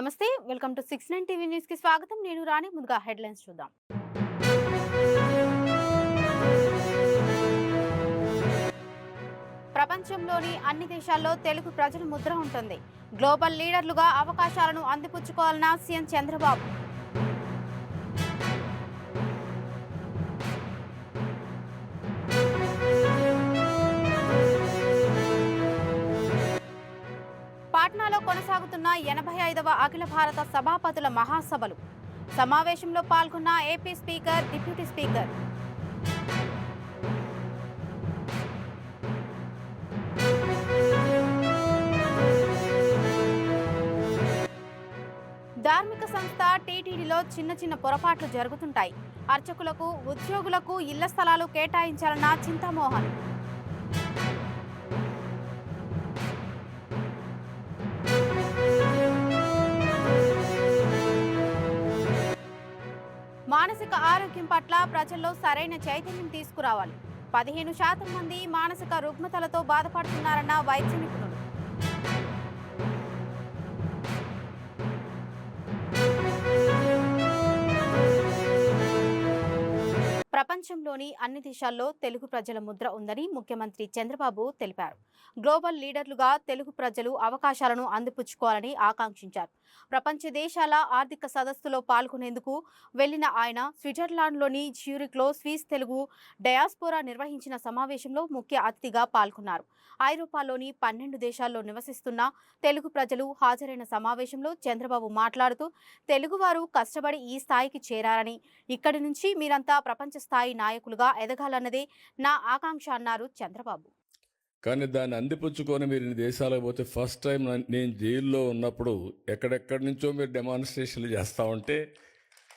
నమస్తే, welcome to 69 TV news కి స్వాగతం. నేను రాణి. ముందుగా హెడ్లైన్స్ చూద్దాం. ప్రపంచంలోని అన్ని దేశాల్లో తెలుగు ప్రజల ముద్ర ఉంటుంది. గ్లోబల్ లీడర్లుగా అవకాశాలను అందిపుచ్చుకోవాలన్న సీఎం చంద్రబాబు. పాట్నాలో కొనసాగుతున్న 85వ అఖిల భారత సభాపతుల మహాసభలు. సమావేశంలో పాల్గొన్న ఏపీ స్పీకర్, డిప్యూటీ స్పీకర్. ధార్మిక సంస్థ టీటీడీలో చిన్న పొరపాట్లు జరుగుతుంటాయి. అర్చకులకు, ఉద్యోగులకు ఇళ్ల స్థలాలు కేటాయించాలన్న చింతామోహన్. మానసిక ఆరోగ్యం పట్ల ప్రజల్లో సరైన చైతన్యం తీసుకురావాలి. 15% మంది మానసిక రుగ్మతలతో బాధపడుతున్నారన్న వైద్య నిపుణులు. ప్రపంచంలోని అన్ని దేశాల్లో తెలుగు ప్రజల ముద్ర ఉందని ముఖ్యమంత్రి చంద్రబాబు తెలిపారు. గ్లోబల్ లీడర్లుగా తెలుగు ప్రజలు అవకాశాలను అందిపుచ్చుకోవాలని ఆకాంక్షించారు. ప్రపంచ దేశాల ఆర్థిక సదస్సులో పాల్గొనేందుకు వెళ్లిన ఆయన స్విట్జర్లాండ్లోని జ్యూరిక్లో స్విస్ తెలుగు డయాస్పోరా నిర్వహించిన సమావేశంలో ముఖ్య అతిథిగా పాల్గొన్నారు. ఐరోపాలోని 12 దేశాల్లో నివసిస్తున్న తెలుగు ప్రజలు హాజరైన సమావేశంలో చంద్రబాబు మాట్లాడుతూ, తెలుగువారు కష్టపడి ఈ స్థాయికి చేరారని, ఇక్కడి నుంచి మీరంతా ప్రపంచ స్థాయి నాయకులుగా ఎదగాలన్నదే నా ఆకాంక్ష అన్నారు చంద్రబాబు. కానీ దాన్ని అందిపుచ్చుకొని మీరు ఇన్ని దేశాలకు పోతే ఫస్ట్ టైం నేను జైల్లో ఉన్నప్పుడు ఎక్కడెక్కడి నుంచో మీరు డెమాన్స్ట్రేషన్లు చేస్తూ ఉంటే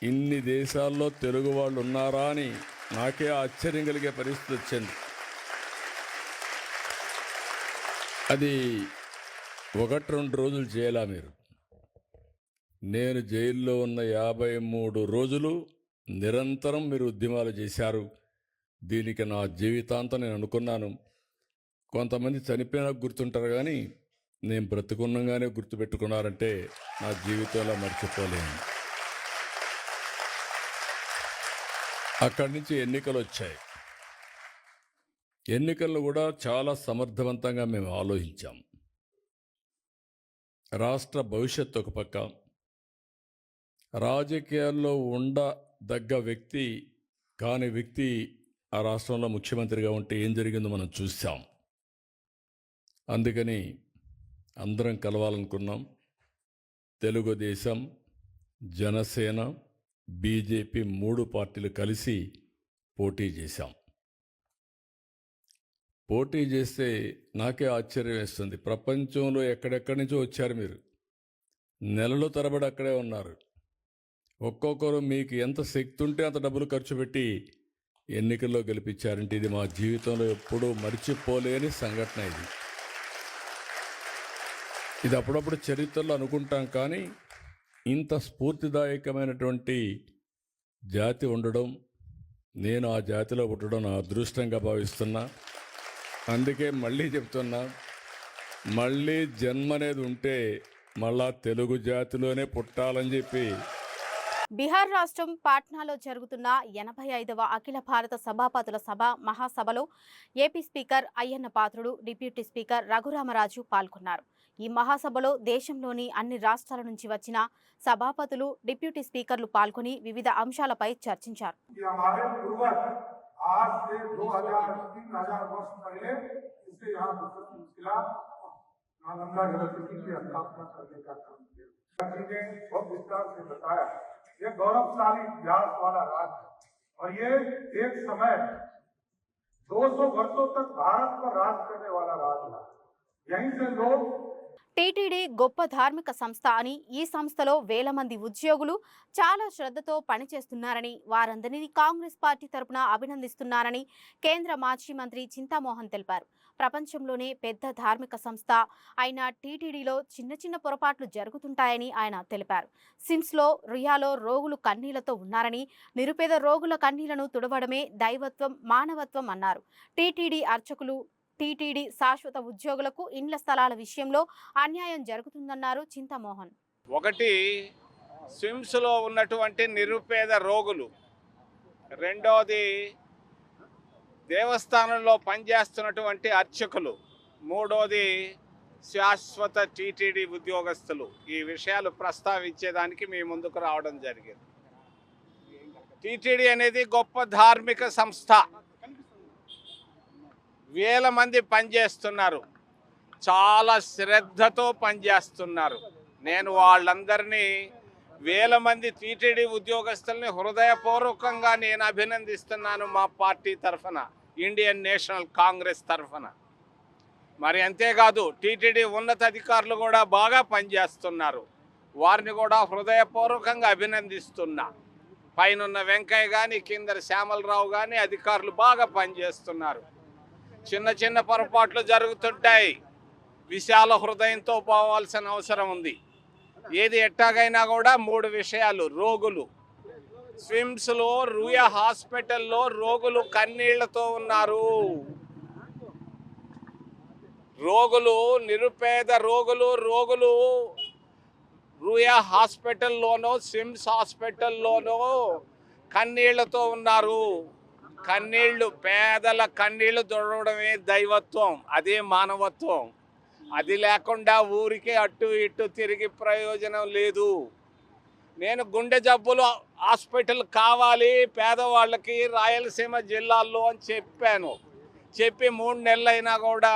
ఇన్ని దేశాల్లో తెలుగు వాళ్ళు ఉన్నారా అని నాకే ఆశ్చర్యం కలిగే పరిస్థితి వచ్చింది. అది 1-2 రోజులు చేయాలా మీరు? నేను జైల్లో ఉన్న 53 రోజులు నిరంతరం మీరు ఉద్యమాలు చేశారు. దీనికి నా జీవితాంతం నేను అనుకున్నాను. కొంతమంది చనిపోయినా గుర్తుంటారు, కానీ నేను బ్రతుకున్నగానే గుర్తుపెట్టుకున్నారంటే నా జీవితంలో మర్చిపోలేను. అక్కడి నుంచి ఎన్నికలు వచ్చాయి. ఎన్నికల్లో కూడా చాలా సమర్థవంతంగా మేము ఆలోచించాం. రాష్ట్ర భవిష్యత్తు ఒక పక్క, రాజకీయాల్లో ఉండదగ్గ వ్యక్తి కాని వ్యక్తి ఆ రాష్ట్రంలో ముఖ్యమంత్రిగా ఉంటే ఏం జరిగిందో మనం చూసాం. అందుకని అందరం కలవాలనుకున్నాం. తెలుగుదేశం, జనసేన, బీజేపీ 3 పార్టీలు కలిసి పోటీ చేశాం. పోటీ చేస్తే నాకే ఆశ్చర్యం వేస్తుంది. ప్రపంచంలో ఎక్కడెక్కడి నుంచో వచ్చారు మీరు, నెలల తరబడి అక్కడే ఉన్నారు. ఒక్కొక్కరు మీకు ఎంత శక్తి ఉంటే అంత డబ్బులు ఖర్చు పెట్టి ఎన్నికల్లో గెలిపించారంటే ఇది మా జీవితంలో ఎప్పుడూ మర్చిపోలేని సంఘటన. ఇది అప్పుడప్పుడు చరిత్రలో అనుకుంటాం, కానీ ఇంత స్ఫూర్తిదాయకమైనటువంటి జాతి ఉండడం, నేను ఆ జాతిలో పుట్టడం నా అదృష్టంగా భావిస్తున్నా. అందుకే మళ్ళీ చెప్తున్నా, మళ్ళీ జన్మ అనేది ఉంటే మళ్ళా తెలుగు జాతిలోనే పుట్టాలని చెప్పి. బీహార్ రాష్ట్రం పాట్నాలో జరుగుతున్న 85వ అఖిల భారత సభాపతుల సభ మహాసభలో AP speaker Ayyanna Patrudu, deputy speaker Raghurama Raju పాల్గొన్నారు. ఈ మహాసభలో దేశంలోని అన్ని రాష్ట్రాల నుంచి వచ్చిన సభాపతులు, డిప్యూటీ స్పీకర్లు పాల్గొని వివిధ అంశాలపై చర్చించారు. ये गौरवशाली इतिहास वाला राज्य और ये एक समय 200 वर्षों तक भारत पर राज करने वाला राज्य था। यहीं से लोग టీటీడీ గొప్ప ధార్మిక సంస్థ అని, ఈ సంస్థలో వేల మంది ఉద్యోగులు చాలా శ్రద్ధతో పనిచేస్తున్నారని, వారందరినీ కాంగ్రెస్ పార్టీ తరపున అభినందిస్తున్నారని కేంద్ర మాజీ మంత్రి చింతామోహన్ తెలిపారు. ప్రపంచంలోనే పెద్ద ధార్మిక సంస్థ అయిన టీటీడీలో చిన్న పొరపాట్లు జరుగుతుంటాయని ఆయన తెలిపారు. సిమ్స్లో, రియాలో రోగులు కన్నీళ్లతో ఉన్నారని, నిరుపేద రోగుల కన్నీళ్లను తుడవడమే దైవత్వం, మానవత్వం అన్నారు. టీటీడీ అర్చకులు, టీటీడీ శాశ్వత ఉద్యోగులకు ఇండ్ల స్థలాల విషయంలో అన్యాయం జరుగుతుందన్నారు చింతామోహన్. ఒకటి స్విమ్స్లో ఉన్నటువంటి నిరుపేద రోగులు, రెండవది దేవస్థానంలో పనిచేస్తున్నటువంటి అర్చకులు, మూడవది శాశ్వత టీటీడీ ఉద్యోగస్తులు. ఈ విషయాలు ప్రస్తావించేదానికి మీ ముందుకు రావడం జరిగింది. టీటీడీ అనేది గొప్ప ధార్మిక సంస్థ. వేల మంది పనిచేస్తున్నారు, చాలా శ్రద్ధతో పనిచేస్తున్నారు. నేను వాళ్ళందరినీ వేల మంది టీటీడీ ఉద్యోగస్తుల్ని హృదయపూర్వకంగా నేను అభినందిస్తున్నాను మా పార్టీ తరఫున, ఇండియన్ నేషనల్ కాంగ్రెస్ తరఫున. మరి అంతేకాదు టీటీడీ ఉన్నతాధికారులు కూడా బాగా పనిచేస్తున్నారు, వారిని కూడా హృదయపూర్వకంగా అభినందిస్తున్నా. పైనున్న వెంకయ్య కానీ కింద శ్యామలరావు కానీ అధికారులు బాగా పనిచేస్తున్నారు. చిన్న చిన్న పొరపాట్లు జరుగుతుంటాయి, విశాల హృదయంతో పోవాల్సిన అవసరం ఉంది. ఏది ఎట్టాగైనా కూడా 3 విషయాలు. రోగులు, స్విమ్స్లో రూయా హాస్పిటల్లో రోగులు కన్నీళ్లతో ఉన్నారు. రోగులు, నిరుపేద రోగులు రూయా హాస్పిటల్లోనో స్విమ్స్ హాస్పిటల్లోనో కన్నీళ్లతో ఉన్నారు. కన్నీళ్లు, పేదల కన్నీళ్లు తుడవడమే దైవత్వం, అదే మానవత్వం. అది లేకుండా ఊరికే అటు ఇటు తిరిగి ప్రయోజనం లేదు. నేను గుండె జబ్బులు హాస్పిటల్ కావాలి పేదవాళ్ళకి రాయలసీమ జిల్లాల్లో అని చెప్పి 3 నెలలైనా కూడా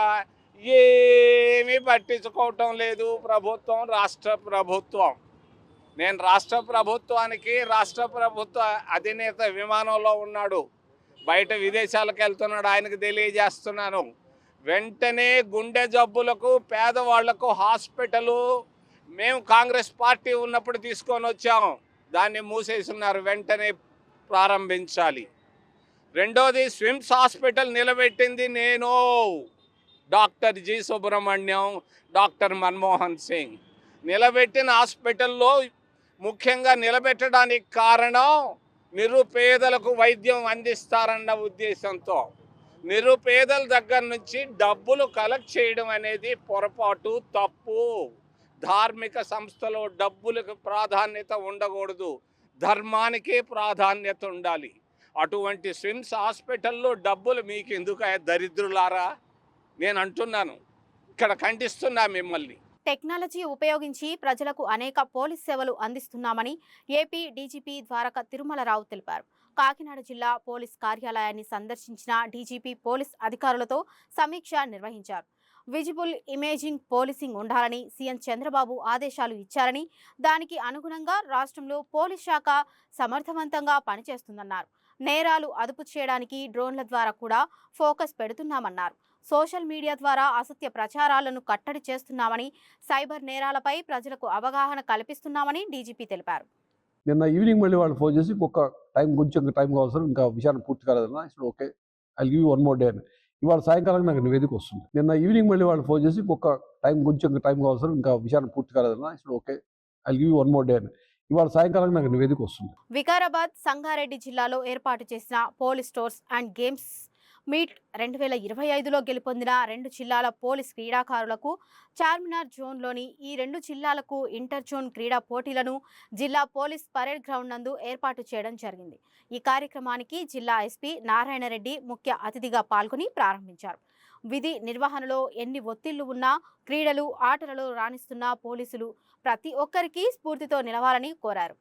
ఏమీ పట్టించుకోవటం లేదు ప్రభుత్వం, రాష్ట్ర ప్రభుత్వం. నేను రాష్ట్ర ప్రభుత్వ అధినేత విమానంలో ఉన్నాడు, బయట విదేశాలకు వెళ్తున్నాడు, ఆయనకు తెలియజేస్తున్నాను. వెంటనే గుండె జబ్బులకు పేదవాళ్లకు హాస్పిటలు మేము కాంగ్రెస్ పార్టీ ఉన్నప్పుడు తీసుకొని వచ్చాము, దాన్ని మూసేస్తున్నారు, వెంటనే ప్రారంభించాలి. రెండోది స్విమ్స్ హాస్పిటల్ నిలబెట్టింది నేను, doctor G Subrahmanyam, doctor Manmohan Singh. నిలబెట్టిన హాస్పిటల్లో ముఖ్యంగా నిలబెట్టడానికి కారణం నిరుపేదలకు వైద్యం అందిస్తారన్న ఉద్దేశంతో. నిరుపేదల దగ్గర నుంచి డబ్బులు కలెక్ట్ చేయడం అనేది పొరపాటు, తప్పు. ధార్మిక సంస్థలో డబ్బులకు ప్రాధాన్యత ఉండకూడదు, ధర్మానికి ప్రాధాన్యత ఉండాలి. అటువంటి స్విమ్స్ హాస్పిటల్లో డబ్బులు మీకు ఎందుకు దరిద్రులారా? నేను అంటున్నాను, ఇక్కడ ఖండిస్తున్నా మిమ్మల్ని. టెక్నాలజీ ఉపయోగించి ప్రజలకు అనేక పోలీస్ సేవలు అందిస్తున్నామని ఏపీ డీజీపీ ద్వారక తిరుమలరావు తెలిపారు. కాకినాడ జిల్లా పోలీస్ కార్యాలయాన్ని సందర్శించిన డీజీపీ పోలీస్ అధికారులతో సమీక్ష నిర్వహించారు. విజిబుల్ ఇమేజింగ్ పోలీసింగ్ ఉండాలని సీఎం చంద్రబాబు ఆదేశాలు ఇచ్చారని, దానికి అనుగుణంగా రాష్ట్రంలో పోలీస్ శాఖ సమర్థవంతంగా పనిచేస్తుందన్నారు. నేరాలు అదుపు చేయడానికి డ్రోన్ల ద్వారా కూడా ఫోకస్ పెడుతున్నామన్నారు. సోషల్ మీడియా ద్వారా అసత్య ప్రచారాలను కట్టడి చేస్తున్నామని, సైబర్ నేరాలపై ప్రజలకు అవగాహన కల్పిస్తున్నామని డీజీపీ తెలిపారు. నిన్న ఈవినింగ్ మళ్ళీ వాళ్ళు ఫోన్ చేసి ఇంకొక కొంచెం టైం కావాలి, ఇంకా విషయాన్ని పూర్తి కాలేదన్నా. ఇప్పుడు okay, I give you 1 more day అని. ఇవాళ సాయంకాలం నాకు నివేదిక వస్తుంది. నిన్న ఈవినింగ్ మళ్ళీ వాళ్ళు ఫోన్ చేసి ఇంకొక కొంచెం టైం కావాలి, ఇంకా విషయాన్ని పూర్తి కాలేదన్నా. ఇప్పుడు okay, I give you 1 more day అని. ఇవాళ సాయంకాలం నాకు నివేదిక వస్తుంది. వికారాబాద్, సంగారెడ్డి జిల్లాలో ఏర్పాటు చేసిన police sports and games meet 2025లో గెలుపొందిన 2 జిల్లాల పోలీస్ క్రీడాకారులకు చార్మినార్ జోన్లోని ఈ 2 జిల్లాలకు ఇంటర్ జోన్ క్రీడా పోటీలను జిల్లా పోలీస్ పరేడ్ గ్రౌండ్ నందు ఏర్పాటు చేయడం జరిగింది. ఈ కార్యక్రమానికి జిల్లా ఎస్పీ నారాయణరెడ్డి ముఖ్య అతిథిగా పాల్గొని ప్రారంభించారు. విధి నిర్వహణలో ఎన్ని ఒత్తిళ్లు ఉన్నా క్రీడలు, ఆటలలో రాణిస్తున్న పోలీసులు ప్రతి ఒక్కరికి స్ఫూర్తితో నిలవాలని కోరారు.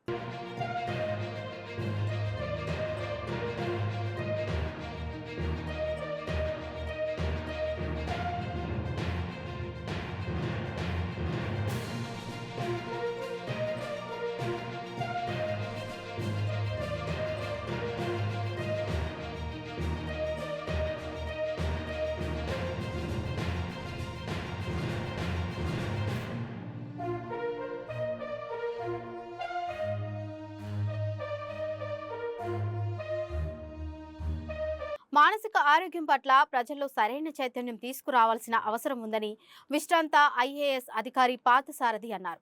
మానసిక ఆరోగ్యం పట్ల ప్రజల్లో సరైన చైతన్యం తీసుకురావాల్సిన అవసరం ఉందని విశ్రాంత ఐఏఎస్ అధికారి పార్థసారథి అన్నారు.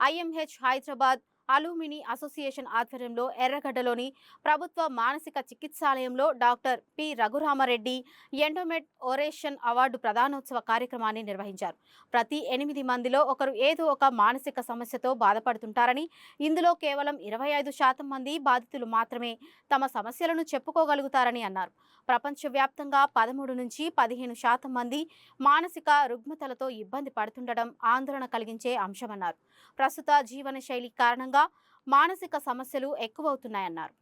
ఐఎంహెచ్ హైదరాబాద్ అలూమిని అసోసియేషన్ ఆధ్వర్యంలో ఎర్రగడ్డలోని ప్రభుత్వ మానసిక చికిత్సాలయంలో డాక్టర్ పి రఘురామరెడ్డి ఎండోమెట్ ఓరేషన్ అవార్డు ప్రదానోత్సవ కార్యక్రమాన్ని నిర్వహించారు. ప్రతి 8 మందిలో ఒకరు ఏదో ఒక మానసిక సమస్యతో బాధపడుతుంటారని, ఇందులో కేవలం 25% మంది బాధితులు మాత్రమే తమ సమస్యలను చెప్పుకోగలుగుతారని అన్నారు. ప్రపంచవ్యాప్తంగా 13 నుంచి 15% మంది మానసిక రుగ్మతలతో ఇబ్బంది పడుతుండడం ఆందోళన కలిగించే అంశమన్నారు. ప్రస్తుత జీవన శైలి కారణంగా మానసిక సమస్యలు ఎక్కువవుతున్నాయన్నారు.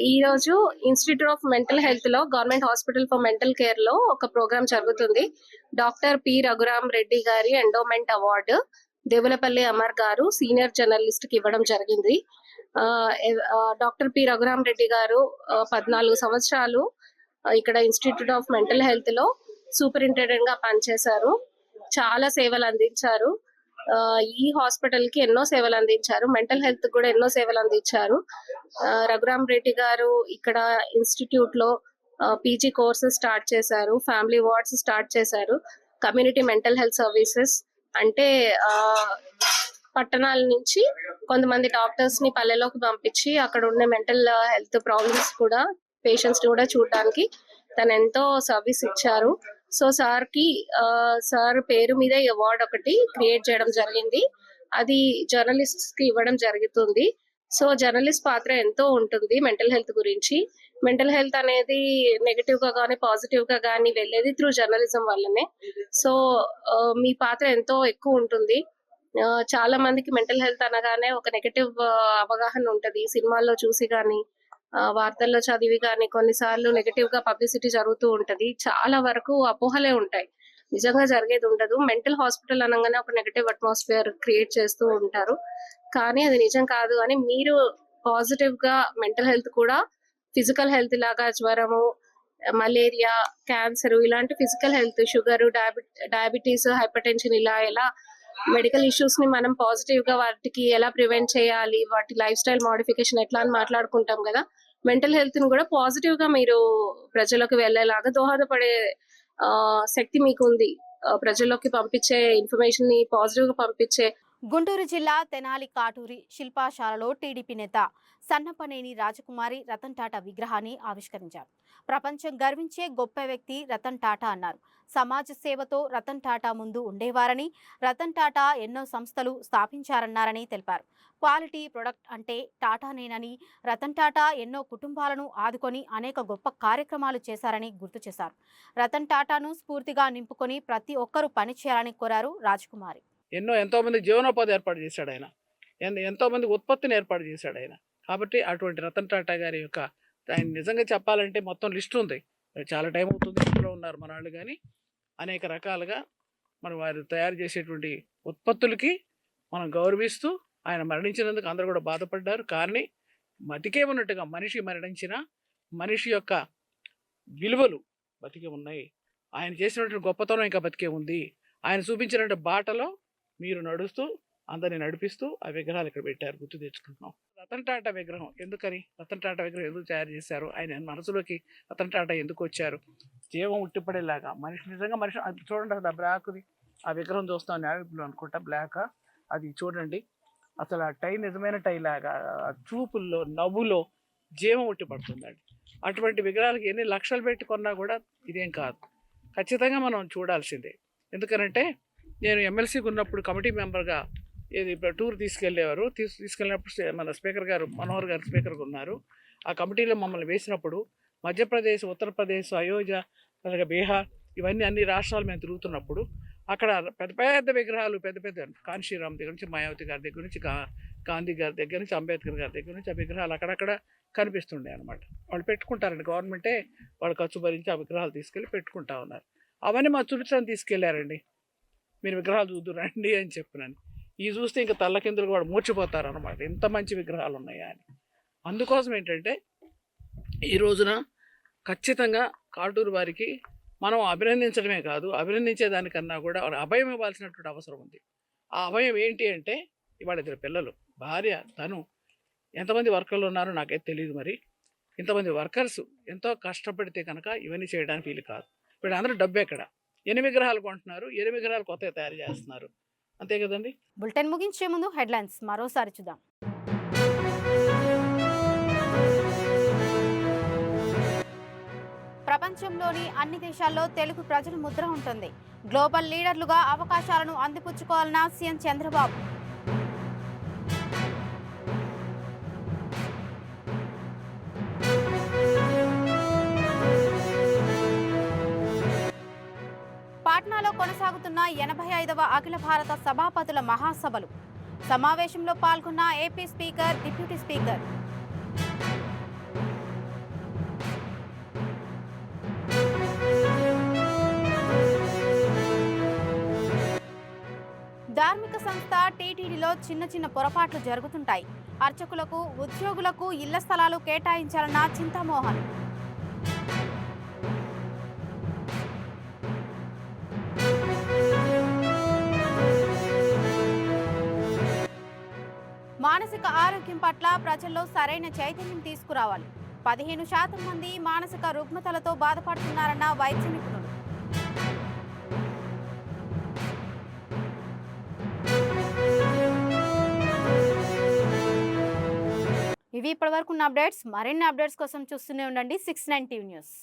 ఈ రోజు ఇన్స్టిట్యూట్ ఆఫ్ మెంటల్ హెల్త్ లో government hospital for mental care లో ఒక ప్రోగ్రామ్ జరుగుతుంది. డాక్టర్ పి రఘురామ్ రెడ్డి గారి ఎండోమెంట్ అవార్డు దేవులపల్లి అమర్ గారు సీనియర్ జర్నలిస్ట్ కి ఇవ్వడం జరిగింది. డాక్టర్ పి రఘురామ్ రెడ్డి గారు 14 సంవత్సరాలు ఇక్కడ ఇన్స్టిట్యూట్ ఆఫ్ మెంటల్ హెల్త్ లో సూపరింటెండెంట్ గా పనిచేశారు. చాలా సేవలు అందించారు. ఈ హాస్పిటల్ కి ఎన్నో సేవలు అందించారు. మెంటల్ హెల్త్ కూడా ఎన్నో సేవలు అందించారు. రఘురామ్ రెడ్డి గారు ఇక్కడ ఇన్స్టిట్యూట్ లో పీజీ కోర్సెస్ స్టార్ట్ చేశారు. ఫ్యామిలీ వార్డ్స్ స్టార్ట్ చేశారు. కమ్యూనిటీ మెంటల్ హెల్త్ సర్వీసెస్ అంటే పట్టణాల నుంచి కొంతమంది డాక్టర్స్ ని పల్లెలోకి పంపించి అక్కడ ఉన్న మెంటల్ హెల్త్ ప్రాబ్లమ్స్ కూడా పేషెంట్స్ ని కూడా చూడడానికి తను ఎంతో సర్వీస్ ఇచ్చారు. సో సార్ పేరు మీద ఈ అవార్డు ఒకటి క్రియేట్ చేయడం జరిగింది. అది జర్నలిస్ట్స్ కి ఇవ్వడం జరుగుతుంది. సో జర్నలిస్ట్ పాత్ర ఎంతో ఉంటుంది మెంటల్ హెల్త్ గురించి. మెంటల్ హెల్త్ అనేది నెగటివ్ గా కానీ పాజిటివ్ గా కానీ వెళ్ళేది త్రూ జర్నలిజం వల్లనే. సో మీ పాత్ర ఎంతో ఎక్కువ ఉంటుంది. చాలా మందికి మెంటల్ హెల్త్ అనగానే ఒక నెగటివ్ అవగాహన ఉంటది. సినిమాల్లో చూసి కానీ వార్తల్లో చదివి కానీ కొన్నిసార్లు నెగటివ్ గా పబ్లిసిటీ జరుగుతూ ఉంటది. చాలా వరకు అపోహలే ఉంటాయి, నిజంగా జరిగేది ఉండదు. మెంటల్ హాస్పిటల్ అనగానే ఒక నెగటివ్ అట్మాస్ఫియర్ క్రియేట్ చేస్తూ ఉంటారు, కానీ అది నిజం కాదు. అని మీరు పాజిటివ్ గా మెంటల్ హెల్త్ కూడా ఫిజికల్ హెల్త్ లాగా జ్వరము, మలేరియా, క్యాన్సర్ ఇలాంటి physical health, sugar, diabetes, hyper tension ఇలా ఎలా మెడికల్ ఇష్యూస్ ని మనం పాజిటివ్ గా వాటికి ఎలా ప్రివెంట్ చేయాలి, వాటి లైఫ్ స్టైల్ మోడిఫికేషన్ ఎట్లా అని మాట్లాడుకుంటాం కదా. మెంటల్ హెల్త్ ని కూడా పాజిటివ్ గా మీరు ప్రజలకు వెళ్ళేలాగా దోహదపడే శక్తి మీకు ఉంది. ప్రజల్లోకి పంపించే ఇన్ఫర్మేషన్ ని పాజిటివ్ గా పంపించే. గుంటూరు జిల్లా తెనాలి కాటూరి శిల్పాశాలలో టీడీపీ నేత సన్నపనేని రాజకుమారి రతన్ టాటా విగ్రహాన్ని ఆవిష్కరించారు. ప్రపంచం గర్వించే గొప్ప వ్యక్తి రతన్ టాటా అన్నారు. సమాజ సేవతో రతన్ టాటా ముందు ఉండేవారని, రతన్ టాటా ఎన్నో సంస్థలు స్థాపించారన్నారని తెలిపారు. క్వాలిటీ ప్రొడక్ట్ అంటే టాటానేనని, రతన్ టాటా ఎన్నో కుటుంబాలను ఆదుకొని అనేక గొప్ప కార్యక్రమాలు చేశారని గుర్తు చేశారు. రతన్ టాటాను స్ఫూర్తిగా నింపుకొని ప్రతి ఒక్కరూ పనిచేయాలని కోరారు రాజకుమారి. ఎంతో మంది జీవనోపాధి ఏర్పాటు చేశాడు ఆయన, ఎంతో మంది ఉత్పత్తిని ఏర్పాటు చేశాడు ఆయన. కాబట్టి అటువంటి రతన్ టాటా గారి యొక్క ఆయన నిజంగా చెప్పాలంటే మొత్తం లిస్ట్ ఉంది. చాలా టైం అవుతుంది, ఇంట్లో ఉన్నారు మన వాళ్ళు, కానీ అనేక రకాలుగా మనం వారు తయారు చేసేటువంటి ఉత్పత్తులకి మనం గౌరవిస్తూ ఆయన మరణించినందుకు అందరూ కూడా బాధపడ్డారు. కానీ బతికే ఉన్నట్టుగా మనిషి మరణించిన మనిషి యొక్క విలువలు బతికే ఉన్నాయి. ఆయన చేసినటువంటి గొప్పతనం ఇంకా బతికే ఉంది. ఆయన చూపించినటువంటి బాటలో మీరు నడుస్తూ అందరిని నడిపిస్తూ ఆ విగ్రహాలు ఇక్కడ పెట్టారు, గుర్తు తెచ్చుకుంటున్నాం. రతన్ టాటా విగ్రహం ఎందుకని, రతన్ టాటా విగ్రహం ఎందుకు తయారు చేశారు, ఆయన మనసులోకి రతన్ టాటా ఎందుకు వచ్చారు, జీవం ఉట్టిపడేలాగా మనిషి నిజంగా మనిషి. అది చూడండి, అసలు ఆ బ్లాక్ది ఆ విగ్రహం చూస్తాం, న్యాయబ్లూ అనుకుంటా బ్లాక్, అది చూడండి అసలు ఆ టై నిజమైన టై లాగా ఆ చూపుల్లో నవ్వులో జీవం ఉట్టిపడుతుందండి. అటువంటి విగ్రహాలకి ఎన్ని లక్షలు పెట్టి కొన్నా కూడా ఇదేం కాదు, ఖచ్చితంగా మనం చూడాల్సిందే. ఎందుకనంటే నేను ఎమ్మెల్సీకి ఉన్నప్పుడు కమిటీ మెంబర్గా ఇది టూర్ తీసుకెళ్ళేవారు. తీసుకెళ్ళినప్పుడు మన స్పీకర్ గారు మనోహర్ గారు స్పీకర్గా ఉన్నారు. ఆ కమిటీలో మమ్మల్ని వేసినప్పుడు మధ్యప్రదేశ్, ఉత్తరప్రదేశ్, అయోధ్య, అలాగే బీహార్ ఇవన్నీ అన్ని రాష్ట్రాలు మేము తిరుగుతున్నప్పుడు అక్కడ పెద్ద పెద్ద విగ్రహాలు, పెద్ద పెద్ద కాన్షీరామ్ దగ్గర నుంచి మాయావతి గారి దగ్గర నుంచి గాంధీ గారి దగ్గర నుంచి అంబేద్కర్ గారి దగ్గర నుంచి ఆ విగ్రహాలు అక్కడక్కడ కనిపిస్తుండే అనమాట. వాళ్ళు పెట్టుకుంటారండి, గవర్నమెంటే వాళ్ళు ఖర్చు భరించి ఆ విగ్రహాలు తీసుకెళ్ళి పెట్టుకుంటా ఉన్నారు. అవన్నీ మా చూపించడానికి తీసుకెళ్లారండి. మీరు విగ్రహాలు చూద్దురండి అని చెప్పినాను. ఇవి చూస్తే ఇంకా తల్లకిందులు కూడా మూర్చిపోతారు అనమాట, ఎంత మంచి విగ్రహాలు ఉన్నాయా అని. అందుకోసం ఏంటంటే ఈ రోజున ఖచ్చితంగా కాటూరు వారికి మనం అభినందించడమే కాదు, అభినందించేదానికన్నా కూడా వాళ్ళకి అభయం ఇవ్వాల్సినటువంటి అవసరం ఉంది. ఆ అభయం ఏంటి అంటే, ఇవాళ 2 పిల్లలు, భార్య, తను, ఎంతమంది వర్కర్లు ఉన్నారో నాకైతే తెలియదు. మరి ఇంతమంది వర్కర్స్ ఎంతో కష్టపడితే కనుక ఇవన్నీ చేయడానికి వీలు కాదు. ఇప్పుడు అందరూ డబ్బు ఎక్కడ, 8 విగ్రహాలు కొంటున్నారు, 8 విగ్రహాలు కొత్తగా తయారు చేస్తున్నారు, అంతే కదండి. బులెటిన్ ముగించే ముందు హెడ్లైన్స్ మరోసారి చూద్దాం. ప్రపంచంలోని అన్ని దేశాల్లో తెలుగు ప్రజల ముద్ర ఉంటుంది. గ్లోబల్ లీడర్లుగా అవకాశాలను అందిపుచ్చుకోవాలన్న సీఎం చంద్రబాబు. పాట్నాలో కొనసాగుతున్న 85వ అఖిల భారత సభాపతుల మహాసభలు. సమావేశంలో పాల్గొన్న ఏపీ స్పీకర్, డిప్యూటీ స్పీకర్. ధార్మిక సంస్థ టీటీడీలో చిన్న పొరపాట్లు జరుగుతుంటాయి. అర్చకులకు, ఉద్యోగులకు ఇళ్ల స్థలాలు కేటాయించాలన్న చింతామోహన్. మానసిక ఆరోగ్యం పట్ల ప్రజల్లో సరైన చైతన్యం తీసుకురావాలి. 15% మంది మానసిక రుగ్మతలతో బాధపడుతున్నారన్న వైద్య నిపుణులు. ఇవి ఇప్పటివరకు ఉన్న అప్డేట్స్. మరిన్ని అప్డేట్స్ కోసం చూస్తూనే ఉండండి 69 టీవీ న్యూస్.